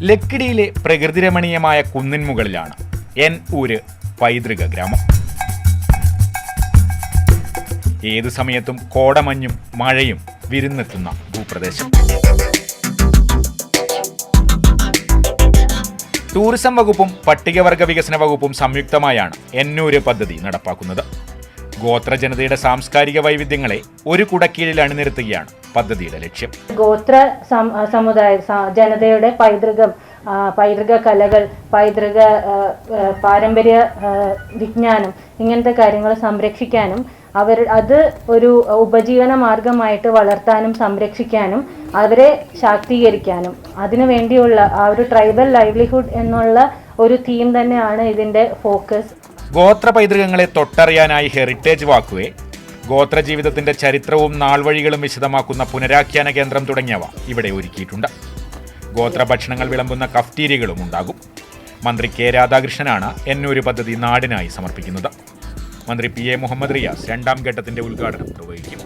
ലക്കിടിയിലെ പ്രകൃതിരമണീയമായ കുന്നിൻ മുകളിലാണ് എന്നൂര് പൈതൃക ഗ്രാമം. ഏതു സമയത്തും കോടമഞ്ഞും മഴയും വിരുന്നെത്തുന്ന ഭൂപ്രദേശം. ടൂറിസം വകുപ്പും പട്ടികവർഗ വികസന വകുപ്പും സംയുക്തമായാണ് എന്നൂര് പദ്ധതി നടപ്പാക്കുന്നത്. ഗോത്ര ജനതയുടെ സാംസ്കാരിക വൈവിധ്യങ്ങളെ ഒരു കുടക്കീഴിൽ അണിനിരത്തുകയാണ് പദ്ധതിയുടെ ലക്ഷ്യം. ഗോത്ര സമുദായ ജനതയുടെ പൈതൃക കലകൾ, പൈതൃക പാരമ്പര്യ വിജ്ഞാനം, ഇങ്ങനത്തെ കാര്യങ്ങൾ സംരക്ഷിക്കാനും അത് ഒരു ഉപജീവന മാർഗമായിട്ട് വളർത്താനും സംരക്ഷിക്കാനും അവരെ ശാക്തീകരിക്കാനും അതിനുവേണ്ടിയുള്ള ആ ഒരു ട്രൈബൽ ലൈവ്ലിഹുഡ് എന്നുള്ള ഒരു തീം തന്നെയാണ് ഇതിന്റെ ഫോക്കസ്. ഗോത്ര പൈതൃകങ്ങളെ തൊട്ടറിയാനായി ഹെറിറ്റേജ് വാക്ക്വേ, ഗോത്ര ജീവിതത്തിന്റെ ചരിത്രവും നാൾവഴികളും വിശദമാക്കുന്ന പുനരാഖ്യാന കേന്ദ്രം തുടങ്ങിയവ ഇവിടെ ഒരുക്കിയിട്ടുണ്ട്. ഗോത്ര ഭക്ഷണങ്ങൾ വിളമ്പുന്ന കഫ്റ്റീരിയകളും ഉണ്ടാകും. മന്ത്രി കെ രാധാകൃഷ്ണനാണ് എന്നൂര് പദ്ധതി നാടിനായി സമർപ്പിക്കുന്നത്. മന്ത്രി പി എ മുഹമ്മദ് റിയാസ് രണ്ടാം ഘട്ടത്തിന്റെ ഉദ്ഘാടനം നിർവഹിക്കും.